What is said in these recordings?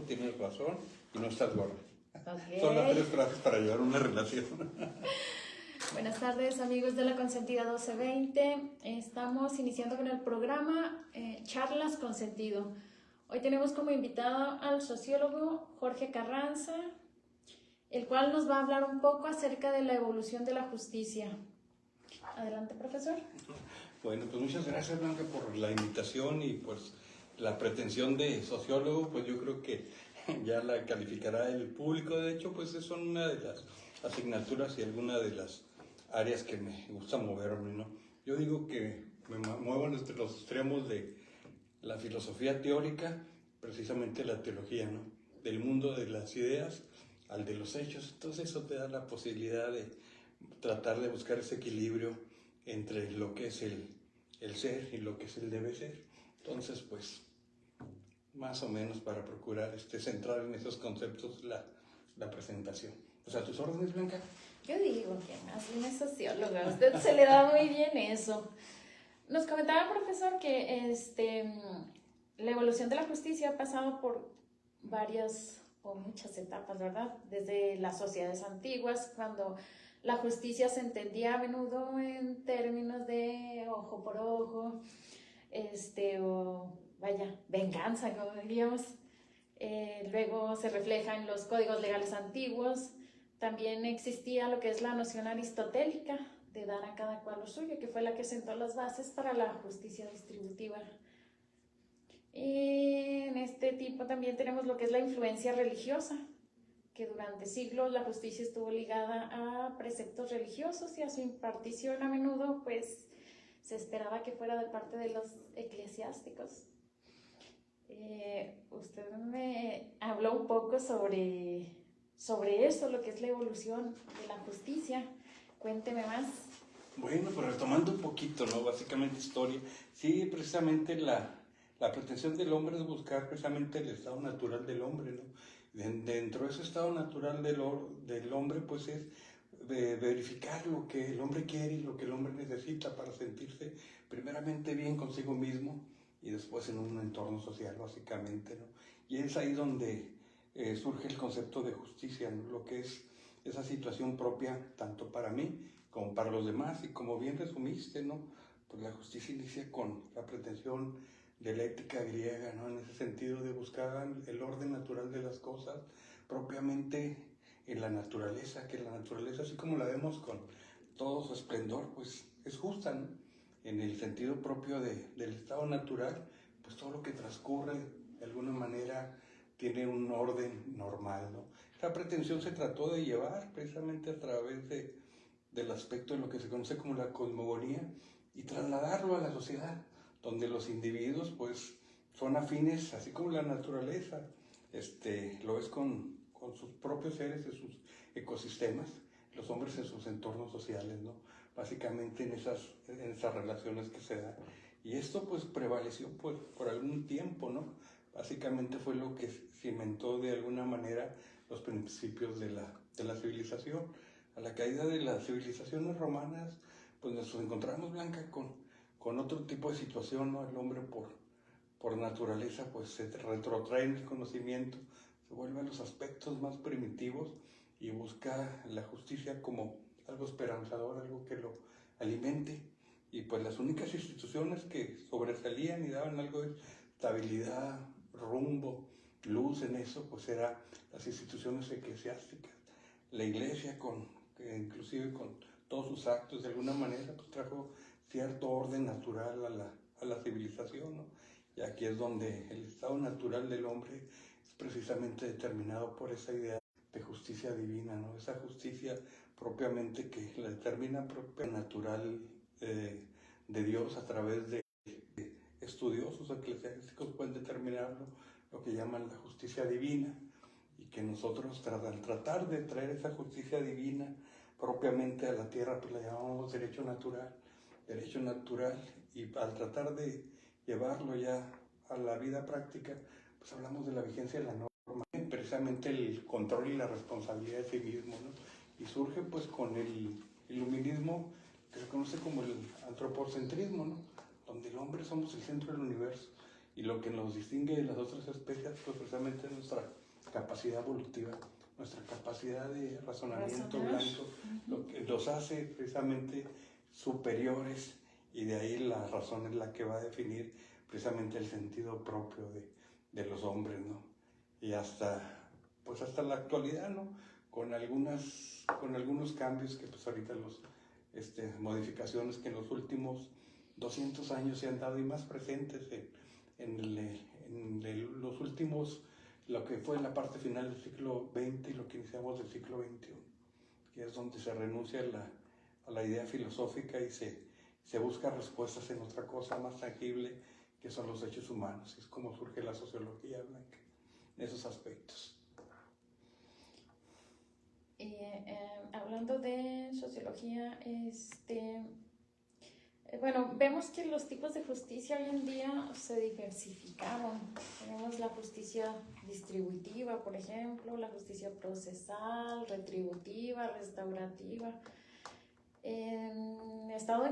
tienes razón y no estás gorda. Okay. Son las 3 frases para llevar una relación. Buenas tardes, amigos de la Consentida 1220. Estamos iniciando con el programa Charlas con Sentido. Hoy tenemos como invitado al sociólogo Jorge Carranza, el cual nos va a hablar un poco acerca de la evolución de la justicia. Adelante, profesor. Bueno, pues muchas gracias, Blanca, por la invitación y pues la pretensión de sociólogo, pues yo creo que ya la calificará el público. De hecho, pues son una de las asignaturas y alguna de las áreas que me gusta moverme, ¿no? Yo digo que me muevo entre los extremos de la filosofía teórica, precisamente la teología, ¿no? Del mundo de las ideas al de los hechos. Entonces eso te da la posibilidad de tratar de buscar ese equilibrio entre lo que es el ser y lo que es el debe ser. Entonces, pues, más o menos para procurar centrar en esos conceptos la presentación. O sea, ¿tus órdenes, Blanca? Yo digo que más bien es socióloga, a usted se le da muy bien eso. Nos comentaba el profesor que la evolución de la justicia ha pasado por varias o muchas etapas, ¿verdad? Desde las sociedades antiguas, cuando la justicia se entendía a menudo en términos de ojo por ojo, venganza, como diríamos. Luego se refleja en los códigos legales antiguos. También existía lo que es la noción aristotélica de dar a cada cual lo suyo, que fue la que sentó las bases para la justicia distributiva. En este tipo también tenemos lo que es la influencia religiosa, que durante siglos la justicia estuvo ligada a preceptos religiosos y a su impartición a menudo pues se esperaba que fuera de parte de los eclesiásticos. Usted me habló un poco sobre eso, lo que es la evolución de la justicia. Cuénteme más. Bueno, pues retomando un poquito, ¿no? Básicamente historia. Sí, precisamente la pretensión del hombre es buscar precisamente el estado natural del hombre, ¿no? Dentro de ese estado natural del hombre, pues es verificar lo que el hombre quiere y lo que el hombre necesita para sentirse primeramente bien consigo mismo y después en un entorno social, básicamente, ¿no? Y es ahí donde surge el concepto de justicia, ¿no? Lo que es esa situación propia tanto para mí como para los demás, y como bien resumiste, ¿no? Pues la justicia inicia con la pretensión de la ética griega, ¿no? En ese sentido de buscar el orden natural de las cosas, propiamente en la naturaleza, que la naturaleza, así como la vemos con todo su esplendor, pues es justa, ¿no? En el sentido propio del estado natural, pues todo lo que transcurre de alguna manera tiene un orden normal, ¿no? Esa pretensión se trató de llevar precisamente a través del aspecto de lo que se conoce como la cosmogonía y trasladarlo a la sociedad, donde los individuos pues son afines, así como la naturaleza, lo es con sus propios seres, en sus ecosistemas, los hombres en sus entornos sociales, ¿no? Básicamente en esas relaciones que se dan. Y esto pues prevaleció por algún tiempo, ¿no? Básicamente fue lo que cimentó de alguna manera los principios de la civilización. A la caída de las civilizaciones romanas, pues nos encontramos, Blanca, con otro tipo de situación, ¿no? El hombre por naturaleza pues se retrotrae en el conocimiento, se vuelve a los aspectos más primitivos y busca la justicia como algo esperanzador, algo que lo alimente. Y pues las únicas instituciones que sobresalían y daban algo de estabilidad, rumbo, luz en eso, pues eran las instituciones eclesiásticas. La iglesia, inclusive con todos sus actos, de alguna manera, pues trajo cierto orden natural a la civilización, ¿no? Y aquí es donde el estado natural del hombre es precisamente determinado por esa idea de justicia divina, ¿no? Esa justicia propiamente que la determina propia natural de Dios a través de estudiosos eclesiásticos pueden determinarlo, lo que llaman la justicia divina, y que nosotros al tratar de traer esa justicia divina propiamente a la tierra, pues la llamamos derecho natural, y al tratar de llevarlo ya a la vida práctica, pues hablamos de la vigencia de la norma, precisamente el control y la responsabilidad de sí mismo, ¿no? Y surge pues con el iluminismo, que se conoce como el antropocentrismo, ¿no? Donde el hombre somos el centro del universo Y lo que nos distingue de las otras especies, pues precisamente es nuestra capacidad evolutiva, nuestra capacidad de razonamiento blanco, lo que los hace precisamente superiores, y de ahí la razón es la que va a definir precisamente el sentido propio de los hombres, ¿no? Y pues hasta la actualidad, ¿no? Con algunos cambios que pues ahorita modificaciones que en los últimos 200 años se han dado y más presentes los últimos, lo que fue la parte final del siglo XX y lo que iniciamos del siglo XXI, que es donde se renuncia a la idea filosófica y se busca respuestas en otra cosa más tangible, que son los hechos humanos. Es como surge la sociología blanca en esos aspectos. Hablando de sociología, bueno, vemos que los tipos de justicia hoy en día se diversificaron. Tenemos la justicia distributiva, por ejemplo, la justicia procesal, retributiva, restaurativa. El estado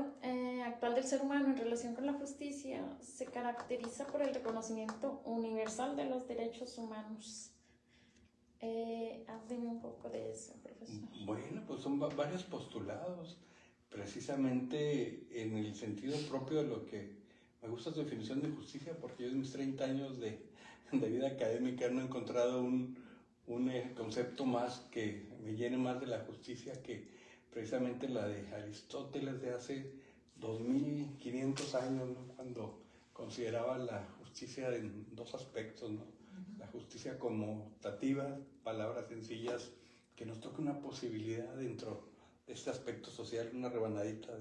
actual del ser humano en relación con la justicia se caracteriza por el reconocimiento universal de los derechos humanos. Hábleme un poco de eso, profesor. Bueno, pues son varios postulados, precisamente en el sentido propio de lo que me gusta su definición de justicia, porque yo en mis 30 años de vida académica no he encontrado un concepto más que me llene más de la justicia que precisamente la de Aristóteles de hace 2500 años, ¿no? Cuando consideraba la justicia en dos aspectos, ¿no? La justicia conmutativa, palabras sencillas, que nos toca una posibilidad dentro de este aspecto social, una rebanadita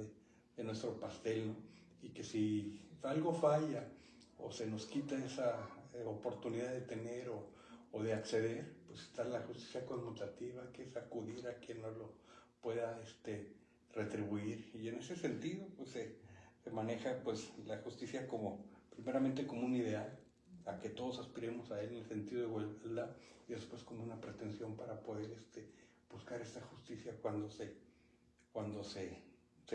de nuestro pastel, ¿no? Y que si algo falla o se nos quita esa oportunidad de tener o de acceder, pues está la justicia conmutativa, que es acudir a quien nos lo pueda retribuir. Y en ese sentido, pues se maneja pues la justicia primeramente como un ideal, a que todos aspiremos a él en el sentido de igualdad, y después como una pretensión para poder buscar esta justicia cuando se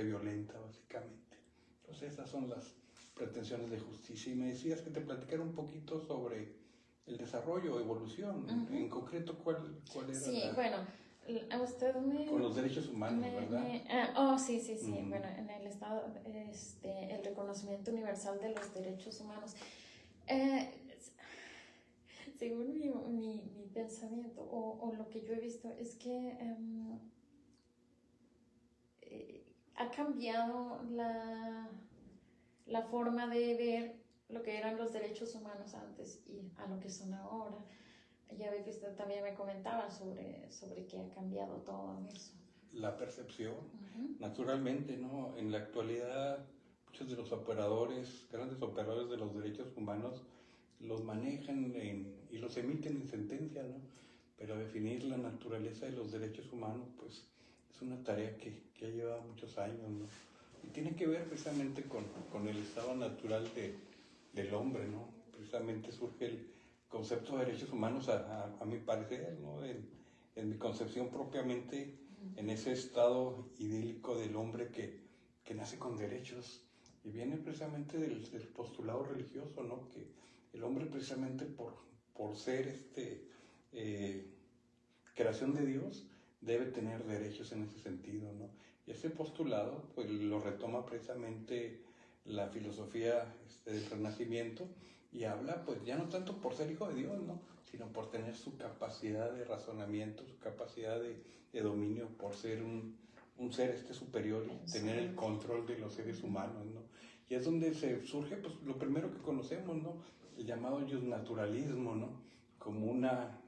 violenta, básicamente. Entonces esas son las pretensiones de justicia. Y me decías que te platicara un poquito sobre el desarrollo o evolución. En concreto, ¿cuál era? Sí, bueno, a usted con los derechos humanos, ¿verdad? Sí. Bueno, en el Estado, el reconocimiento universal de los derechos humanos. Según mi pensamiento o lo que yo he visto es que ha cambiado la forma de ver lo que eran los derechos humanos antes y a lo que son ahora. Ya ve que usted también me comentaba sobre que ha cambiado todo eso. La percepción, naturalmente, ¿no? En la actualidad, muchos de los grandes operadores de los derechos humanos, los manejan y los emiten en sentencia, ¿no? Pero definir la naturaleza de los derechos humanos, pues, es una tarea que ha llevado muchos años, ¿no? Y tiene que ver precisamente con el estado natural del hombre, ¿no? Precisamente surge el concepto de derechos humanos, a mi parecer, ¿no? En mi concepción propiamente, en ese estado idílico del hombre que nace con derechos, y viene precisamente del postulado religioso, ¿no? Que el hombre precisamente por ser creación de Dios debe tener derechos en ese sentido, ¿no? Y ese postulado pues lo retoma precisamente la filosofía del Renacimiento, y habla pues ya no tanto por ser hijo de Dios, ¿no? Sino por tener su capacidad de razonamiento, su capacidad de dominio, por ser un ser superior y tener el control de los seres humanos, ¿no? Y es donde surge pues lo primero que conocemos, ¿no? El llamado naturalismo, ¿no? Como una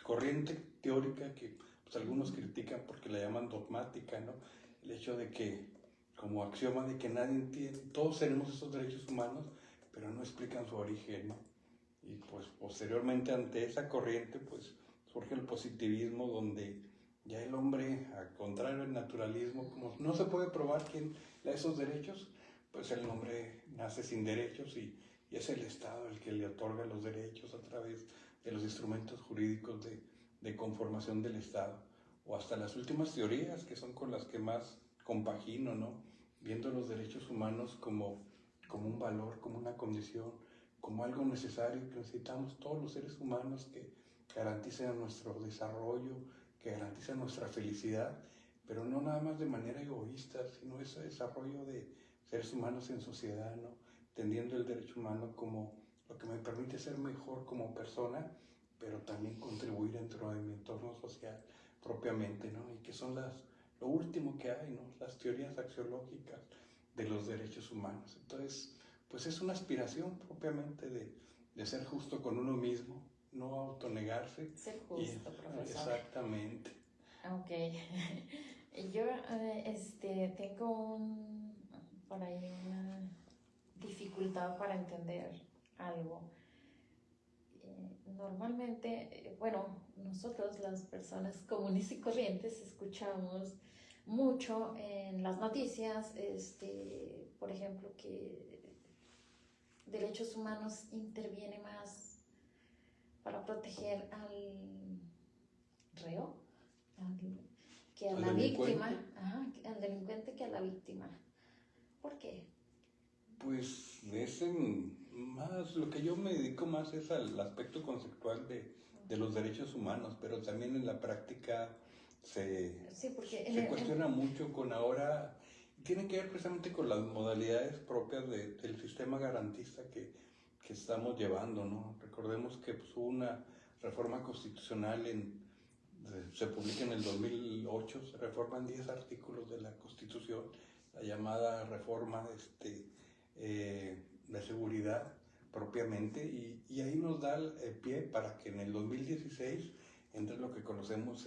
corriente teórica que pues, algunos critican porque la llaman dogmática, ¿no? El hecho de que, como axioma de que nadie entiende, todos tenemos esos derechos humanos, pero no explican su origen, ¿no? Y pues posteriormente ante esa corriente pues surge el positivismo, donde ya el hombre, al contrario del naturalismo, como no se puede probar quién le da esos derechos, pues el hombre nace sin derechos y es el Estado el que le otorga los derechos a través de los instrumentos jurídicos de conformación del Estado, o hasta las últimas teorías que son con las que más compagino, ¿no? Viendo los derechos humanos como como un valor, como una condición, como algo necesario que necesitamos todos los seres humanos, que garanticen nuestro desarrollo, que garanticen nuestra felicidad, pero no nada más de manera egoísta, sino ese desarrollo de seres humanos en sociedad, ¿no? Entendiendo el derecho humano como lo que me permite ser mejor como persona, pero también contribuir dentro de mi entorno social propiamente, ¿no? Y que son lo último que hay, ¿no? Las teorías axiológicas de los derechos humanos. Entonces, pues es una aspiración propiamente de ser justo con uno mismo, no autonegarse. Ser justo, profesor. Exactamente. Ok. Yo tengo por ahí una dificultad para entender algo. Normalmente, bueno, nosotros las personas comunes y corrientes escuchamos mucho en las noticias, por ejemplo, que derechos humanos interviene más para proteger al reo, que a la víctima, al delincuente que a la víctima. ¿Por qué? Pues más, lo que yo me dedico más es al aspecto conceptual de los derechos humanos, pero también en la práctica se cuestiona mucho con ahora, tiene que ver precisamente con las modalidades propias del sistema garantista que estamos llevando, ¿no? Recordemos que pues, hubo una reforma constitucional se publica en el 2008, se reforman 10 artículos de la Constitución, la llamada reforma de seguridad propiamente, y ahí nos da el pie para que en el 2016 entre lo que conocemos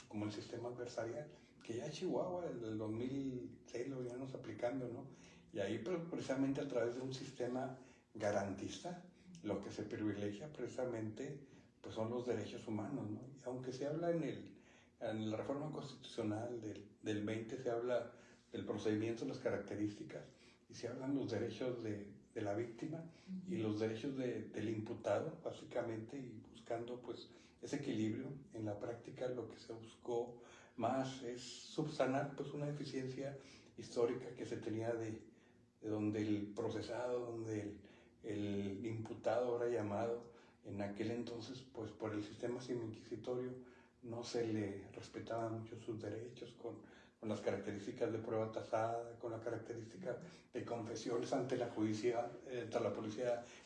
como el sistema adversarial, que ya Chihuahua en el 2006 lo veníamos aplicando, ¿no? Y ahí precisamente a través de un sistema garantista, lo que se privilegia precisamente pues son los derechos humanos, ¿no? Y aunque se habla en la reforma constitucional del 20, se habla del procedimiento, las características, y se hablan los derechos de la víctima y los derechos del imputado, básicamente, y buscando pues ese equilibrio. En la práctica lo que se buscó más es subsanar pues una deficiencia histórica que se tenía de donde el procesado, donde el imputado, ahora llamado, en aquel entonces, pues por el sistema semi-inquisitorio, no se le respetaban mucho sus derechos con las características de prueba tasada, con la característica de confesiones ante la policía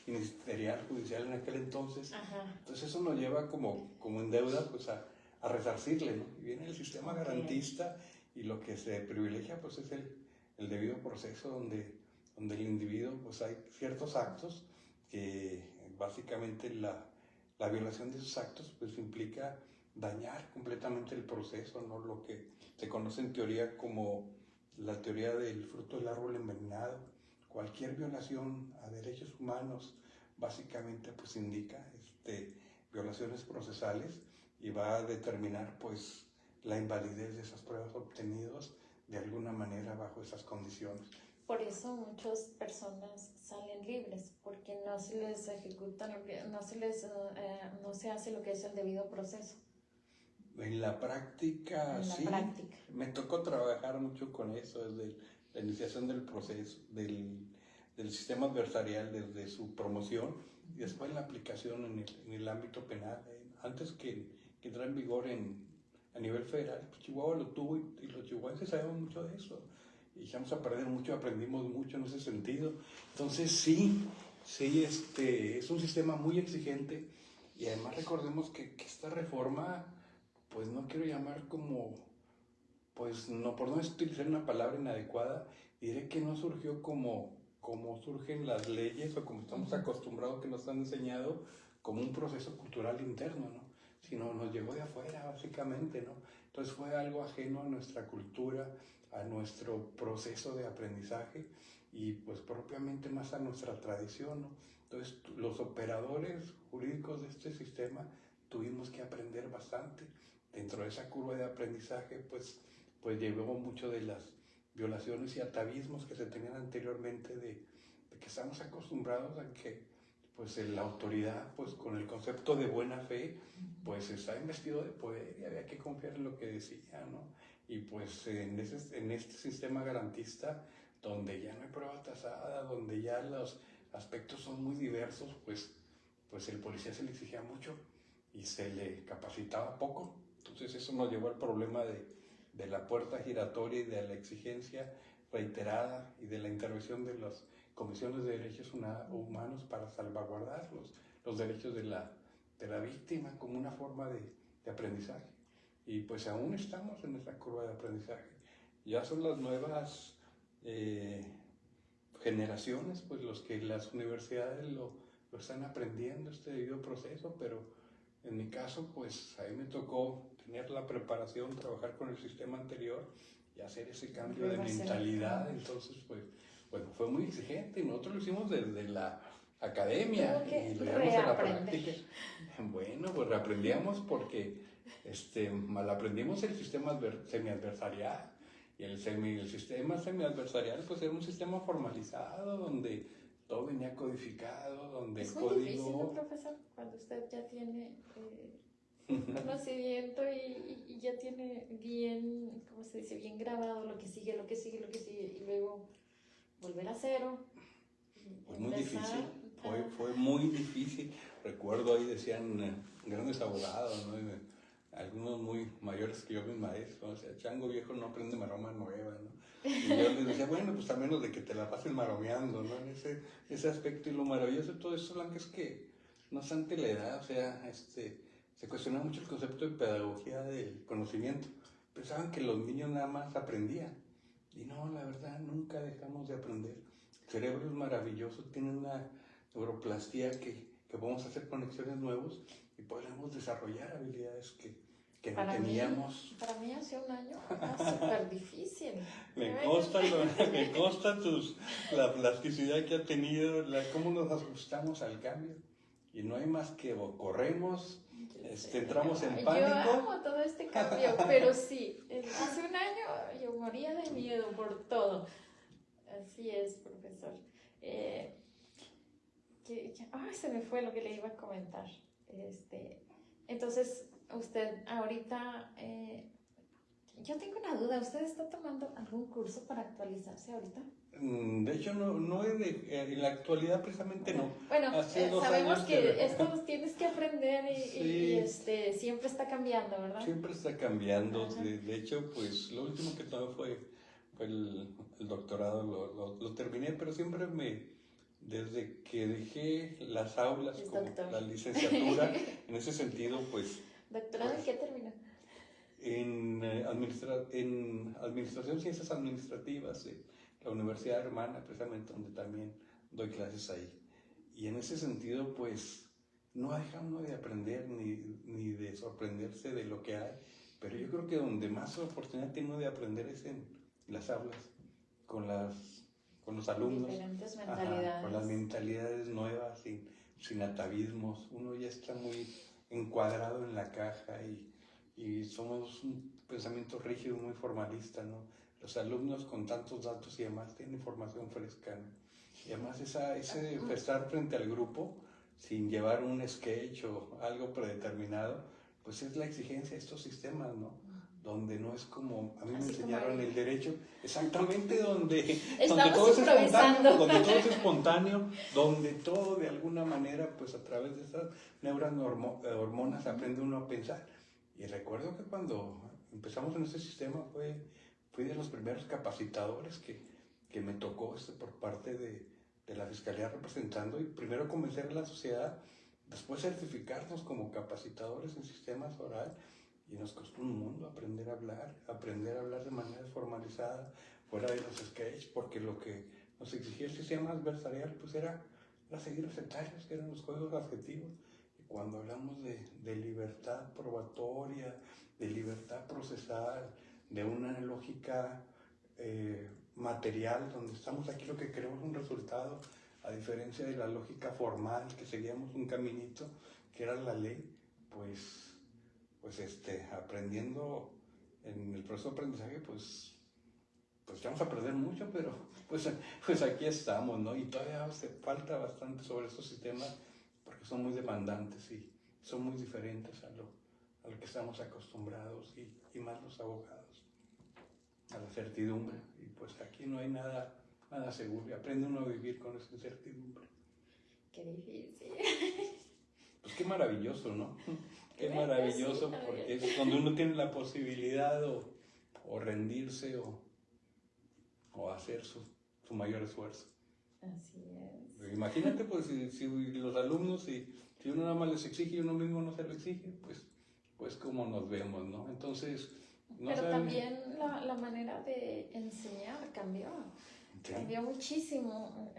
ministerial, judicial en aquel entonces. Ajá. Entonces eso nos lleva como en deuda pues a resarcirle, ¿no? Y viene el sistema garantista y lo que se privilegia pues es el debido proceso donde el individuo pues hay ciertos actos que básicamente la violación de esos actos pues implica dañar completamente el proceso, ¿no? Lo que se conoce en teoría como la teoría del fruto del árbol envenenado. Cualquier violación a derechos humanos básicamente pues indica violaciones procesales y va a determinar pues la invalidez de esas pruebas obtenidas de alguna manera bajo esas condiciones. Por eso muchas personas salen libres, porque no se les ejecuta, no se hace lo que es el debido proceso. En la práctica, sí. Me tocó trabajar mucho con eso, desde la iniciación del proceso, del sistema adversarial, desde su promoción y después la aplicación en el ámbito penal. Antes que entrara en vigor a nivel federal, pues Chihuahua lo tuvo y los chihuahuenses sabemos mucho de eso. Y echamos a perder mucho, aprendimos mucho en ese sentido. Entonces sí, es un sistema muy exigente y además recordemos que esta reforma, pues no quiero llamar pues no, por no utilizar una palabra inadecuada, diré que no surgió como surgen las leyes o como estamos acostumbrados que nos han enseñado como un proceso cultural interno, ¿no? Sino nos llegó de afuera básicamente, ¿no? Entonces fue algo ajeno a nuestra cultura, a nuestro proceso de aprendizaje y pues propiamente más a nuestra tradición, ¿no? Entonces los operadores jurídicos de este sistema tuvimos que aprender bastante. Dentro de esa curva de aprendizaje pues llevó mucho de las violaciones y atavismos que se tenían anteriormente de que estamos acostumbrados a que pues la autoridad pues con el concepto de buena fe pues está investido de poder y había que confiar en lo que decía, ¿no? Y pues en este sistema garantista donde ya no hay prueba tasada, donde ya los aspectos son muy diversos, pues el policía se le exigía mucho y se le capacitaba poco. Entonces eso nos llevó al problema de la puerta giratoria y de la exigencia reiterada y de la intervención de las comisiones de derechos humanos para salvaguardar los derechos de la víctima como una forma de aprendizaje. Y pues aún estamos en esa curva de aprendizaje. Ya son las nuevas generaciones, pues los que las universidades lo están aprendiendo, este debido proceso, pero en mi caso, pues a mí me tocó tener la preparación, trabajar con el sistema anterior y hacer ese cambio de mentalidad. Entonces, pues, bueno, fue muy exigente y nosotros lo hicimos desde la academia y lo llevamos a la práctica. Bueno, pues reaprendíamos porque mal aprendimos el sistema semiadversarial. Y el sistema semiadversarial pues era un sistema formalizado donde todo venía codificado, donde es el muy código... difícil, ¿no, profesor? Cuando usted ya tiene conocimiento y ya tiene bien, ¿cómo se dice? Bien grabado lo que sigue, lo que sigue, lo que sigue, y luego volver a cero. Fue muy difícil, fue muy difícil. Recuerdo ahí decían grandes abogados, ¿no? Algunos muy mayores que yo, mis maestros, o sea, chango viejo no aprende maroma nueva, ¿no? Y yo les decía, bueno, pues a menos de que te la pases maromeando, ¿no? En ese aspecto. Y lo maravilloso de todo esto, Blanca, es que no obstante la edad, o sea, se cuestiona mucho el concepto de pedagogía del conocimiento. Pensaban que los niños nada más aprendían. Y no, la verdad, nunca dejamos de aprender. El cerebro es maravilloso, tiene una neuroplastía que podemos hacer conexiones nuevas y podemos desarrollar habilidades que no teníamos. Para mí hace un año era súper difícil. Me consta la plasticidad que ha tenido, cómo nos ajustamos al cambio. Y no hay más que corremos, entramos en pánico. Yo amo todo este cambio, pero sí, hace un año yo moría de miedo por todo. Así es, profesor. Se me fue lo que le iba a comentar. Entonces, usted ahorita, yo tengo una duda, ¿usted está tomando algún curso para actualizarse ahorita? De hecho, no en la actualidad precisamente no. Bueno, sabemos que esto tienes que aprender sí, y siempre está cambiando, ¿verdad? Siempre está cambiando. De hecho, pues lo último que tomé fue el doctorado, lo terminé, pero siempre desde que dejé las aulas, como la licenciatura, en ese sentido, pues... ¿Doctorado en qué terminó? En Administración, Ciencias Administrativas, la Universidad Hermana, precisamente, donde también doy clases ahí. Y en ese sentido, pues, no deja uno de aprender ni de sorprenderse de lo que hay, pero yo creo que donde más oportunidad tiene uno de aprender es en las aulas, con los alumnos. Diferentes mentalidades. Con las mentalidades nuevas, sin atavismos. Uno ya está muy encuadrado en la caja y somos un pensamiento rígido, muy formalista, ¿no? Los alumnos con tantos datos y demás tienen información fresca, ¿no? Y además ese estar frente al grupo sin llevar un sketch o algo predeterminado, pues es la exigencia de estos sistemas, ¿no? Donde no es como, a mí me enseñaron el derecho, exactamente donde todo es espontáneo, donde todo de alguna manera, pues a través de esas neurohormonas aprende uno a pensar. Y recuerdo que cuando empezamos en este sistema fui de los primeros capacitadores que me tocó por parte de la Fiscalía representando, y primero convencer a la sociedad, después certificarnos como capacitadores en sistemas oral. Y nos costó un mundo aprender a hablar de manera formalizada, fuera de los sketches, porque lo que nos exigía el sistema adversarial pues era seguir los etarios, que eran los juegos adjetivos. Y cuando hablamos de libertad probatoria, de libertad procesal, de una lógica material, donde estamos aquí lo que queremos un resultado, a diferencia de la lógica formal, que seguíamos un caminito, que era la ley, pues aprendiendo en el proceso de aprendizaje, pues vamos a aprender mucho, pero pues aquí estamos, ¿no? Y todavía falta bastante sobre estos sistemas, porque son muy demandantes y son muy diferentes a lo que estamos acostumbrados, y más los abogados, a la certidumbre. Y pues aquí no hay nada nada seguro, y aprende uno a vivir con esa incertidumbre. Qué difícil. Pues qué maravilloso, ¿no? Qué Bueno, maravilloso, sí, porque es cuando uno tiene la posibilidad o rendirse o hacer su mayor esfuerzo. Así es. Imagínate, pues, si los alumnos, si uno nada más les exige y uno mismo no se lo exige, pues cómo nos vemos, ¿no? Entonces, no Pero saben... también la manera de enseñar cambió. Sí. Cambió muchísimo.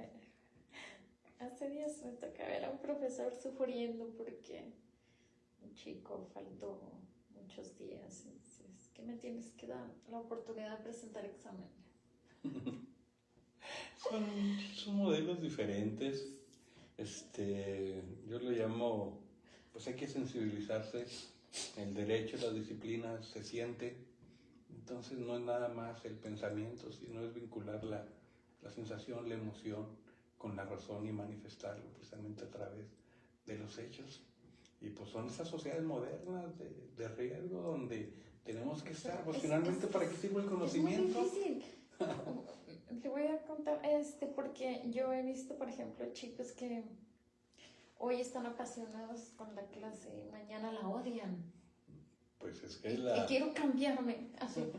Hace días me tocaba ver a un profesor sufriendo porque un chico faltó muchos días. Entonces, ¿qué me tienes que dar? La oportunidad de presentar examen. Son modelos diferentes. Yo lo llamo, pues hay que sensibilizarse. El derecho, la disciplina se siente. Entonces no es nada más el pensamiento, sino es vincular la sensación, la emoción con la razón y manifestarlo precisamente a través de los hechos. Y pues son esas sociedades modernas de riesgo donde tenemos que estar, pues finalmente para qué sirve el conocimiento. Es muy difícil. Te voy a contar porque yo he visto, por ejemplo, chicos que hoy están apasionados con la clase y mañana la odian. Pues es que y quiero cambiarme, así.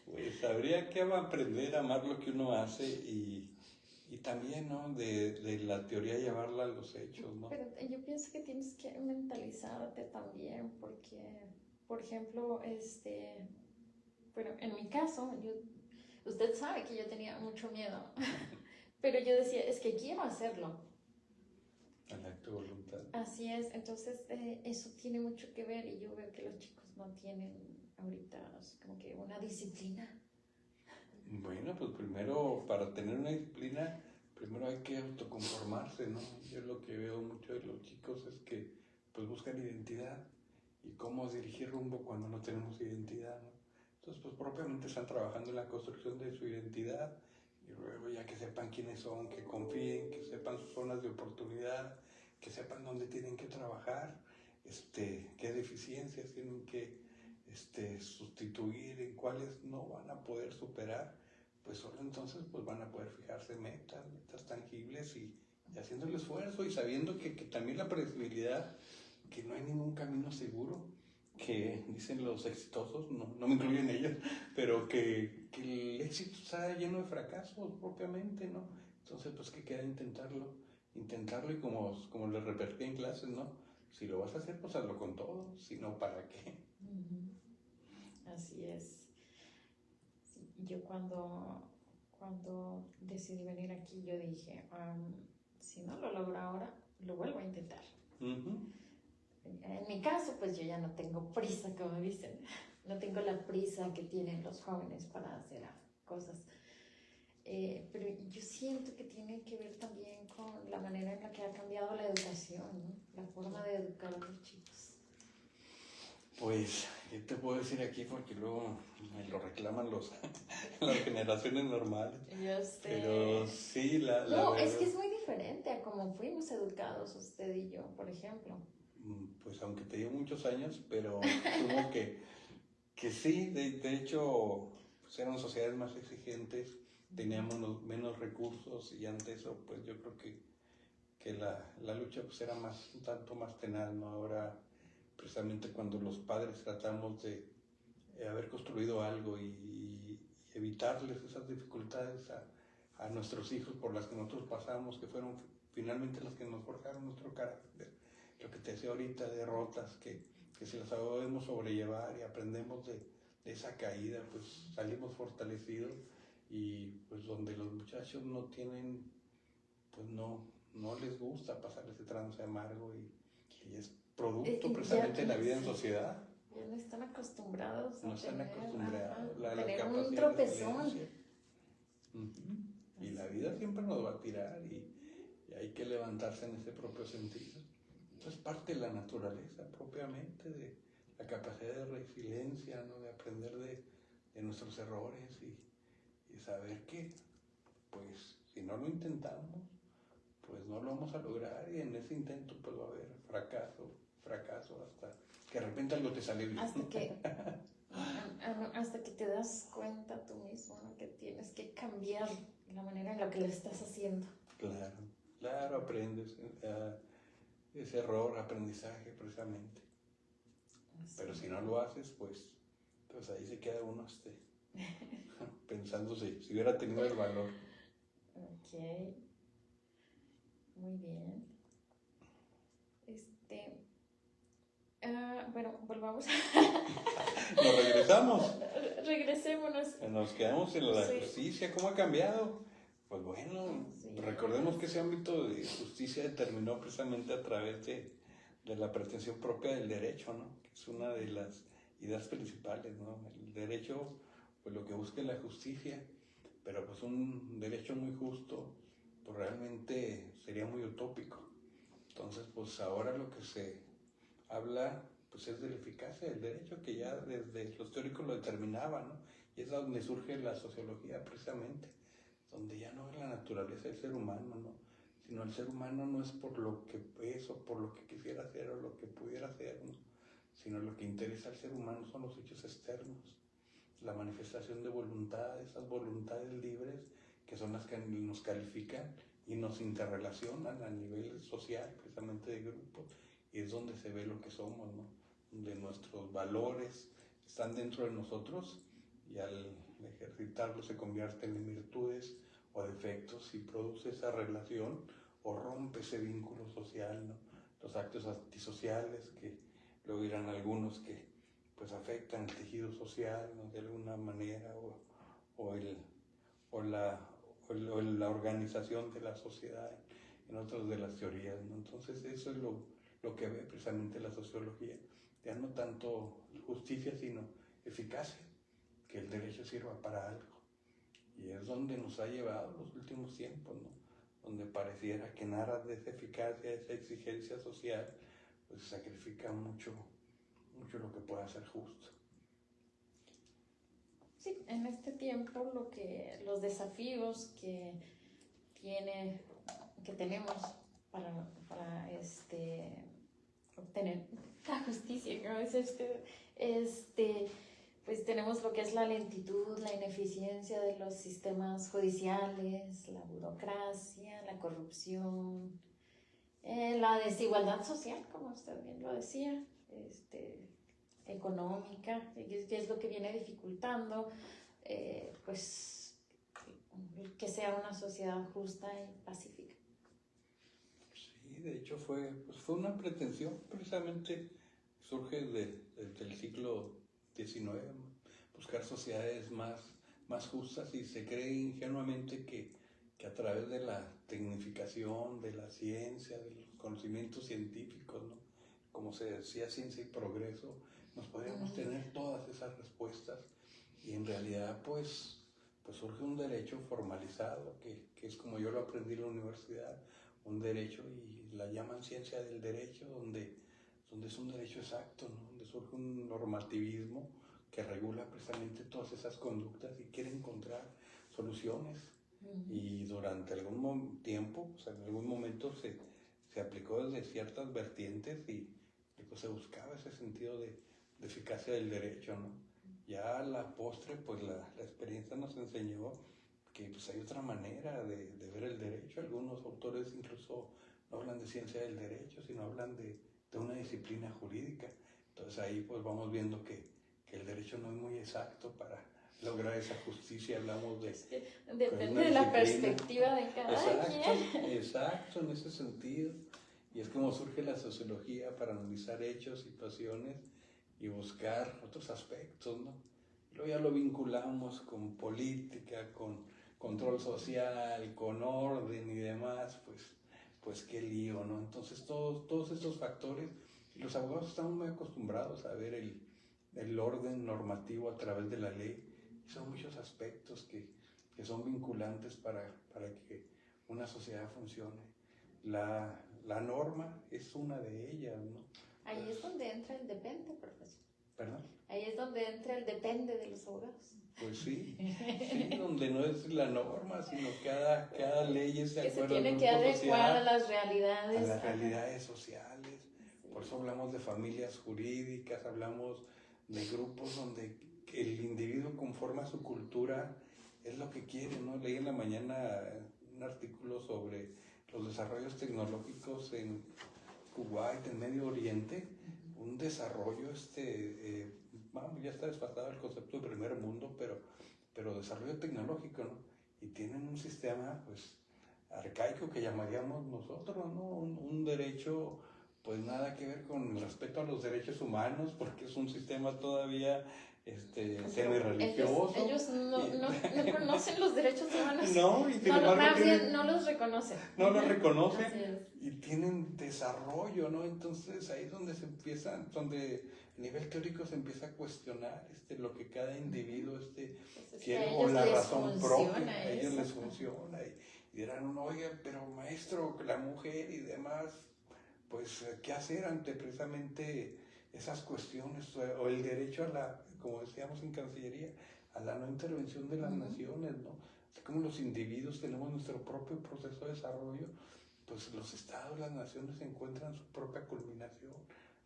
Pues habría que aprender a amar lo que uno hace y también, ¿no? De la teoría llevarla a los hechos, ¿no? Pero yo pienso que tienes que mentalizarte también porque, por ejemplo, bueno, en mi caso, usted sabe que yo tenía mucho miedo, pero yo decía, es que quiero hacerlo. El acto de voluntad. Así es, entonces eso tiene mucho que ver y yo veo que los chicos no tienen ahorita así como que una disciplina. Bueno, pues primero, para tener una disciplina, primero hay que autoconformarse, ¿no? Yo lo que veo mucho de los chicos es que pues buscan identidad y cómo dirigir rumbo cuando no tenemos identidad, ¿no? Entonces, pues propiamente están trabajando en la construcción de su identidad y luego ya que sepan quiénes son, que confíen, que sepan sus zonas de oportunidad, que sepan dónde tienen que trabajar, qué deficiencias tienen que sustituir, en cuáles no van a poder superar, pues solo entonces pues van a poder fijarse metas tangibles y haciendo el esfuerzo y sabiendo que también la predecibilidad, que no hay ningún camino seguro, que dicen los exitosos, no me incluyen ellos, pero que el éxito está lleno de fracasos propiamente, ¿no? Entonces pues que queda intentarlo y como les repetí en clases, ¿no? Si lo vas a hacer, pues hazlo con todo, si no, ¿para qué? Así es. Sí, yo cuando decidí venir aquí, yo dije, si no lo logro ahora, lo vuelvo a intentar. En mi caso, pues yo ya no tengo prisa, como dicen. No tengo la prisa que tienen los jóvenes para hacer cosas. Pero yo siento que tiene que ver también con la manera en la que ha cambiado la educación, ¿no? La forma de educar a los chicos. Pues, ¿qué te puedo decir aquí? Porque luego me lo reclaman las generaciones normales. Yo sé. Pero sí, No, es que es muy diferente a cómo fuimos educados usted y yo, por ejemplo. Pues aunque te llevo muchos años, pero supongo que sí, de hecho, pues eran sociedades más exigentes, teníamos menos recursos y ante eso, pues yo creo que la lucha pues era un tanto más tenaz, ¿no? Ahora, precisamente cuando los padres tratamos de haber construido algo y evitarles esas dificultades a nuestros hijos por las que nosotros pasamos, que fueron finalmente las que nos forjaron nuestro carácter. Lo que te decía ahorita, derrotas que si las sabemos sobrellevar y aprendemos de esa caída, pues salimos fortalecidos y pues donde los muchachos no tienen, pues no les gusta pasar ese trance amargo y es producto precisamente de la vida en sociedad. Ya no están acostumbrados a tener un tropezón. Y la vida siempre nos va a tirar y hay que levantarse en ese propio sentido. Es parte de la naturaleza propiamente, de la capacidad de resiliencia, ¿no? De aprender de nuestros errores y saber que, pues, si no lo intentamos, pues no lo vamos a lograr y en ese intento pues va a haber fracaso, hasta que de repente algo te sale bien. Hasta que hasta que te das cuenta tú mismo, ¿no? Que tienes que cambiar la manera en la que lo estás haciendo. Claro, claro, aprendes. Ese error, aprendizaje, precisamente. Así. Pero si no lo haces, pues ahí se queda uno pensando si hubiera tenido el valor. Ok, muy bien. Bueno, volvamos. Nos regresamos. Regresémonos. Nos quedamos en la Sí. justicia. ¿Cómo ha cambiado? Pues bueno, Sí. recordemos que ese ámbito de justicia determinó precisamente a través de la pretensión propia del derecho, ¿no? Que es una de las ideas principales, ¿no? El derecho, pues lo que busca es la justicia, pero pues un derecho muy justo, pues realmente sería muy utópico. Entonces, pues ahora lo que se habla, pues es de la eficacia del derecho, que ya desde los teóricos lo determinaban, ¿no? Y es donde surge la sociología precisamente, donde ya no es la naturaleza del ser humano, ¿no? Sino el ser humano no es por lo que es o por lo que quisiera hacer o lo que pudiera hacer, ¿no? Sino lo que interesa al ser humano son los hechos externos, la manifestación de voluntad, esas voluntades libres que son las que nos califican y nos interrelacionan a nivel social, precisamente de grupo, y es donde se ve lo que somos, ¿no? Donde nuestros valores están dentro de nosotros y al ejercitarlos se convierten en virtudes o defectos y produce esa relación o rompe ese vínculo social, ¿no? Los actos antisociales que luego dirán algunos que pues afectan el tejido social, ¿no? De alguna manera o la organización de la sociedad en otras de las teorías, ¿no? Entonces eso es lo que ve precisamente la sociología, ya no tanto justicia sino eficacia, que el derecho sirva para algo. Y es donde nos ha llevado los últimos tiempos, ¿no? Donde pareciera que nada de esa eficacia, de esa exigencia social, pues sacrifica mucho lo que pueda ser justo. Sí, en este tiempo los desafíos que tenemos para obtener la justicia, ¿no? Pues tenemos lo que es la lentitud, la ineficiencia de los sistemas judiciales, la burocracia, la corrupción, la desigualdad social, como usted bien lo decía, económica, que es lo que viene dificultando, pues, que sea una sociedad justa y pacífica. Sí, de hecho fue una pretensión, precisamente surge desde el siglo XIX, buscar sociedades más justas, y se cree ingenuamente que a través de la tecnificación, de la ciencia, de los conocimientos científicos, ¿no? Como se decía, ciencia y progreso, nos podríamos tener todas esas respuestas, y en realidad pues surge un derecho formalizado, que es como yo lo aprendí en la universidad, un derecho, y la llaman ciencia del derecho, donde es un derecho exacto, ¿no? Donde surge un normativismo que regula precisamente todas esas conductas y quiere encontrar soluciones. Y durante algún tiempo, o sea, en algún momento se aplicó desde ciertas vertientes y pues se buscaba ese sentido de eficacia del derecho, ¿no? Ya a la postre, pues la experiencia nos enseñó que pues hay otra manera de ver el derecho. Algunos autores incluso no hablan de ciencia del derecho, sino hablan de una disciplina jurídica. Entonces ahí pues vamos viendo que el derecho no es muy exacto para lograr esa justicia. Hablamos de... Es que depende de la perspectiva de cada quien. Exacto, en ese sentido. Y es como surge la sociología para analizar hechos, situaciones y buscar otros aspectos, ¿no? Luego ya lo vinculamos con política, con control social, con orden y demás, pues qué lío, ¿no? Entonces todos estos factores, los abogados estamos muy acostumbrados a ver el orden normativo a través de la ley, y son muchos aspectos que son vinculantes para que una sociedad funcione. La norma es una de ellas, ¿no? Ahí es donde entra el depende, profesor. ¿Perdón? Ahí es donde entra el depende de los abogados. Pues sí, donde no es la norma, sino cada ley es de acuerdo que se tiene que al grupo adecuar social, a las realidades. a las realidades sociales. Sí. Por eso hablamos de familias jurídicas, hablamos de grupos que el individuo conforme a su cultura es lo que quiere, ¿no? Leí en la mañana un artículo sobre los desarrollos tecnológicos en Kuwait, en Medio Oriente, un desarrollo, ya está desfasado el concepto de primer mundo, pero desarrollo tecnológico, ¿no? Y tienen un sistema, pues, arcaico que llamaríamos nosotros, ¿no? Un derecho, pues nada que ver con el respeto a los derechos humanos, porque es un sistema todavía semi-religioso. Ellos no conocen los derechos humanos. No, y sin embargo más bien no los reconocen. No los reconocen. Así es. Y tienen desarrollo, ¿no? Entonces ahí es donde donde a nivel teórico se empieza a cuestionar lo que cada individuo Pues quiere por la razón propia, a ellos les funciona. Y dirán, oiga, pero maestro, la mujer y demás, pues, ¿qué hacer ante precisamente esas cuestiones? O el derecho como decíamos en Cancillería, a la no intervención de las naciones, ¿no? Así como los individuos tenemos nuestro propio proceso de desarrollo, pues los estados, las naciones encuentran su propia culminación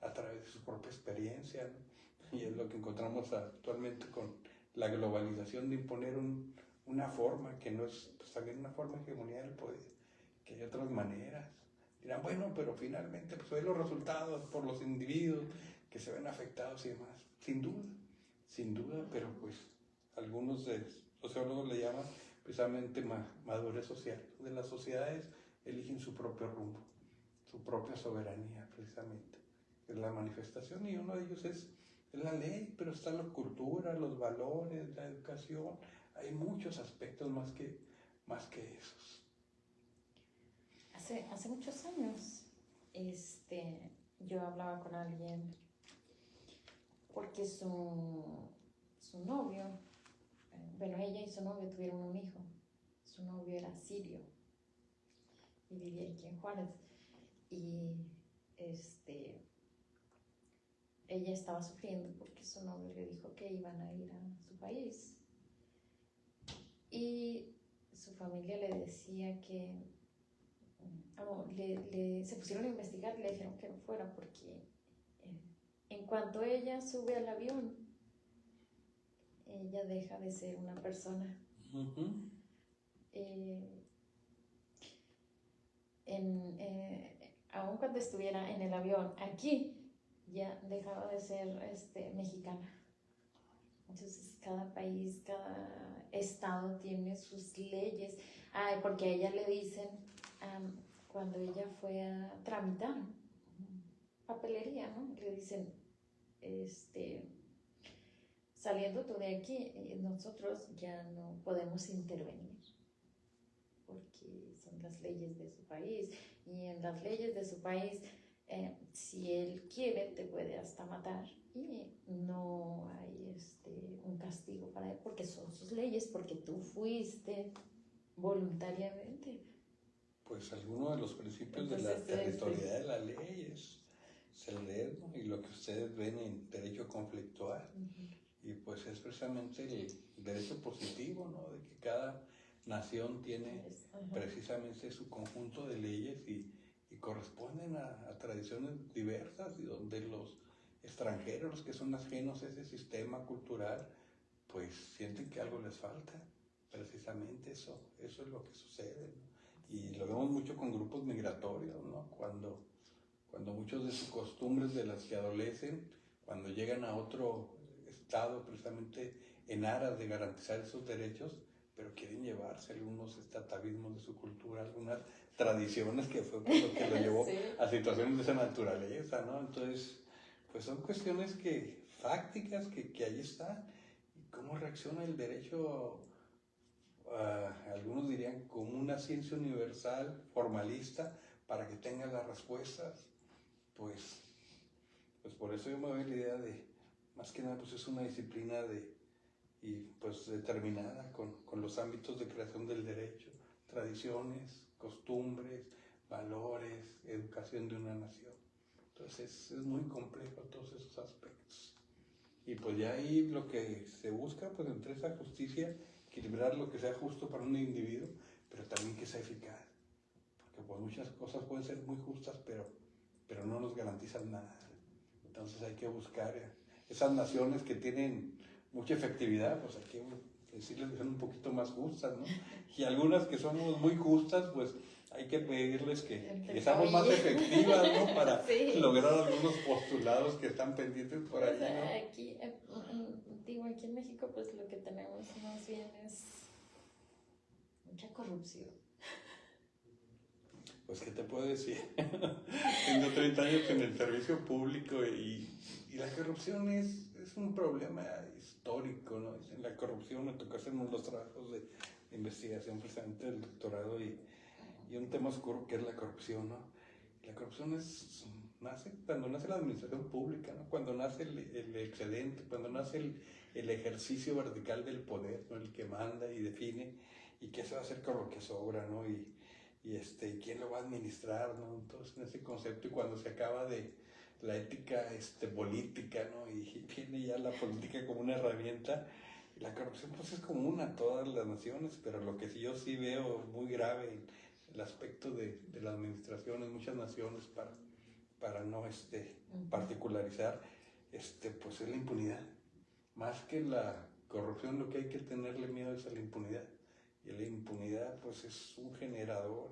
a través de su propia experiencia, ¿no? Y es lo que encontramos actualmente con la globalización de imponer una forma que no es pues, también una forma de hegemonía del poder, que hay otras maneras. Dirán, bueno, pero finalmente pues, hay los resultados por los individuos que se ven afectados y demás. Sin duda, pero pues algunos sociólogos le llaman precisamente madurez social, donde las sociedades eligen su propio rumbo, su propia soberanía, precisamente. Es la manifestación y uno de ellos es la ley, pero está la cultura, los valores, la educación. Hay muchos aspectos más que esos. Hace muchos años, yo hablaba con alguien porque su novio, ella y su novio tuvieron un hijo. Su novio era sirio y vivía aquí en Juárez. Y ella estaba sufriendo porque su novio le dijo que iban a ir a su país. Y su familia le decía que se pusieron a investigar y le dijeron que no fuera porque en cuanto ella sube al avión, ella deja de ser una persona. Aun cuando estuviera en el avión aquí, ya dejaba de ser mexicana. Entonces cada país, cada estado tiene sus leyes. Porque a ella le dicen, cuando ella fue a tramitar papelería, ¿no? Le dicen, saliendo tú de aquí, nosotros ya no podemos intervenir, porque son las leyes de su país, y en las leyes de su país, si él quiere, te puede hasta matar, y no hay un castigo para él, porque son sus leyes, porque tú fuiste voluntariamente. Pues alguno de los principios de la territorialidad de la ley es el derecho, y lo que ustedes ven en derecho conflictual, y pues es precisamente el derecho positivo, ¿no? De que cada nación tiene precisamente su conjunto de leyes y corresponden a tradiciones diversas, y donde los extranjeros, los que son ajenos a ese sistema cultural, pues sienten que algo les falta. Precisamente eso es lo que sucede, ¿no? Y lo vemos mucho con grupos migratorios, ¿no? Cuando muchos de sus costumbres de las que adolecen, cuando llegan a otro estado precisamente en aras de garantizar esos derechos, pero quieren llevarse algunos atavismos de su cultura, algunas tradiciones que fue por lo que lo llevó a situaciones de esa naturaleza, ¿no? Entonces, pues son cuestiones fácticas que ahí están. ¿Y cómo reacciona el derecho? Algunos dirían como una ciencia universal, formalista, para que tenga las respuestas. Pues por eso yo me doy la idea de, más que nada, pues es una disciplina pues determinada con los ámbitos de creación del derecho, tradiciones, costumbres, valores, educación de una nación. Entonces es muy complejo todos esos aspectos. Y pues ya ahí lo que se busca, pues entre esa justicia, equilibrar lo que sea justo para un individuo, pero también que sea eficaz. Porque pues muchas cosas pueden ser muy justas, pero no nos garantizan nada. Entonces hay que buscar esas naciones que tienen mucha efectividad, pues hay que decirles que son un poquito más justas, ¿no? Y algunas que somos muy justas, pues hay que pedirles que seamos más efectivas, ¿no? Para lograr algunos postulados que están pendientes por ahí, ¿no? Aquí, aquí en México, pues lo que tenemos más bien es mucha corrupción. Pues, ¿qué te puedo decir? Tengo 30 años en el servicio público y la corrupción es un problema histórico, ¿no? La corrupción, me tocó hacer unos trabajos de investigación precisamente del doctorado y un tema oscuro que es la corrupción, ¿no? La corrupción nace cuando nace la administración pública, ¿no? Cuando nace el excedente, cuando nace el ejercicio vertical del poder, ¿no? El que manda y define y qué se va a hacer con lo que sobra, ¿no? Y quién lo va a administrar, ¿no? Entonces, en ese concepto, y cuando se acaba de la ética política, ¿no? Y viene ya la política como una herramienta, y la corrupción pues es común a todas las naciones, pero lo que yo sí veo muy grave en el aspecto de la administración en muchas naciones, para no particularizar, pues es la impunidad. Más que la corrupción, lo que hay que tenerle miedo es a la impunidad. Y la impunidad pues es un generador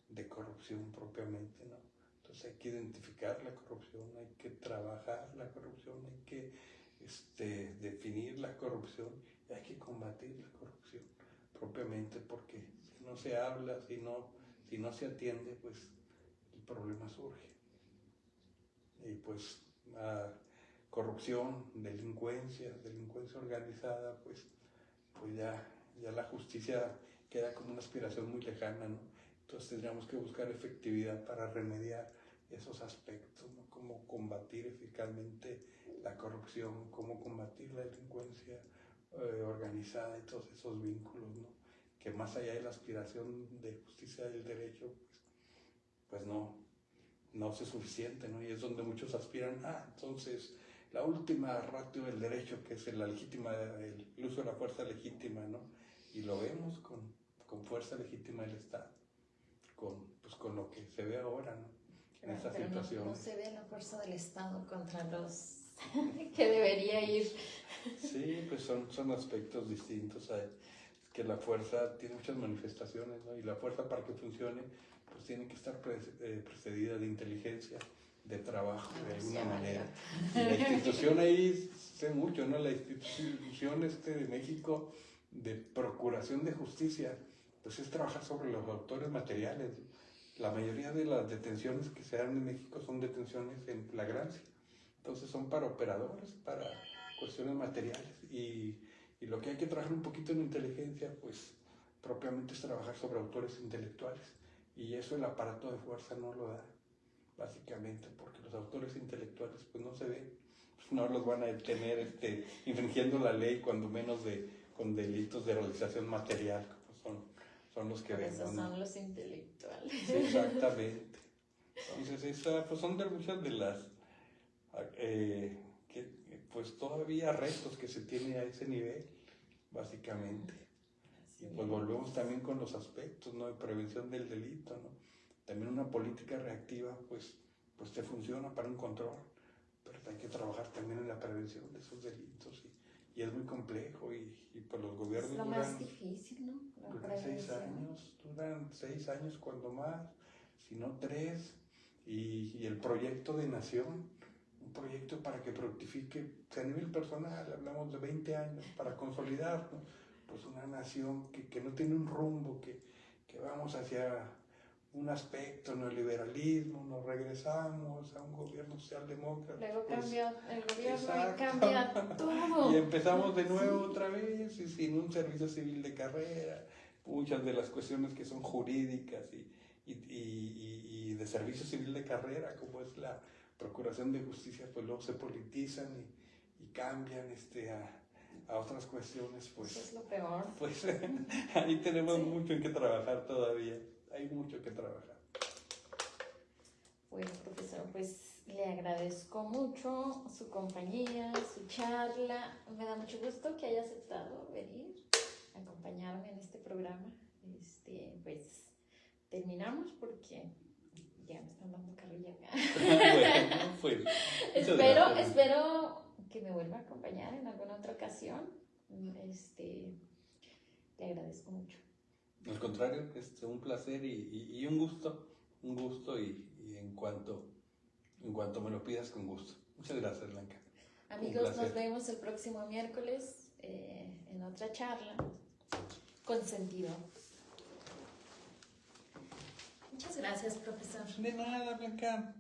de corrupción propiamente, ¿no? Entonces hay que identificar la corrupción, hay que trabajar la corrupción, hay que definir la corrupción y hay que combatir la corrupción propiamente, porque si no se habla, si no se atiende, pues el problema surge. Y pues corrupción, delincuencia organizada, pues ya la justicia queda como una aspiración muy lejana, ¿no? Entonces tendríamos que buscar efectividad para remediar esos aspectos, ¿no? Cómo combatir eficazmente la corrupción, cómo combatir la delincuencia organizada y todos esos vínculos, ¿no? Que más allá de la aspiración de justicia del derecho, pues no es suficiente, ¿no? Y es donde muchos aspiran, entonces la última ratio del derecho, que es el uso de la fuerza legítima, ¿no? Y lo vemos con fuerza legítima del Estado, con lo que se ve ahora, ¿no? En esta situación. No se ve la fuerza del Estado contra los que debería ir. Sí, pues son aspectos distintos. Que la fuerza tiene muchas manifestaciones, ¿no? Y la fuerza, para que funcione, pues tiene que estar precedida de inteligencia, de trabajo, de alguna manera. Y la institución ahí sé mucho, ¿no? La institución de México de procuración de justicia, pues es trabajar sobre los autores materiales. La mayoría de las detenciones que se dan en México son detenciones en flagrancia. Entonces son para operadores, para cuestiones materiales. Y lo que hay que trabajar un poquito en inteligencia, pues propiamente es trabajar sobre autores intelectuales. Y eso el aparato de fuerza no lo da, básicamente, porque los autores intelectuales pues no se ven, pues no los van a detener infringiendo la ley, cuando menos con delitos de realización material, como son los que ven. Esos son los intelectuales. Sí, exactamente. Entonces, pues son muchas de las pues todavía retos que se tiene a ese nivel, básicamente. Y pues volvemos también con los aspectos, ¿no? De prevención del delito, ¿no? También una política reactiva, pues te funciona para un control, pero hay que trabajar también en la prevención de esos delitos y es muy complejo y pues los gobiernos es lo más difícil, ¿no? Duran 6 años cuando más, si no 3, y el proyecto de nación, un proyecto para que fructifique, a nivel personal, hablamos de 20 años, para consolidar, ¿no? Pues una nación que no tiene un rumbo, que vamos hacia un aspecto neoliberalismo, nos regresamos a un gobierno socialdemócrata. Luego cambia el gobierno y cambia todo. Y empezamos de nuevo otra vez, y sin un servicio civil de carrera, muchas de las cuestiones que son jurídicas y de servicio civil de carrera, como es la procuración de justicia, pues luego se politizan y cambian a otras cuestiones, pues. Eso es lo peor. Pues ahí tenemos mucho en que trabajar todavía, hay mucho que trabajar. Bueno, profesor, pues le agradezco mucho su compañía, su charla. Me da mucho gusto que haya aceptado venir a acompañarme en este programa. Pues terminamos porque ya me están dando carrilla acá. Bueno, pues, espero que me vuelva a acompañar en alguna otra ocasión. Le agradezco mucho. Al contrario, es un placer y un gusto y en cuanto me lo pidas, con gusto. Muchas gracias, Blanca. Amigos, nos vemos el próximo miércoles en otra charla con sentido. Muchas gracias, profesor. De nada, Blanca.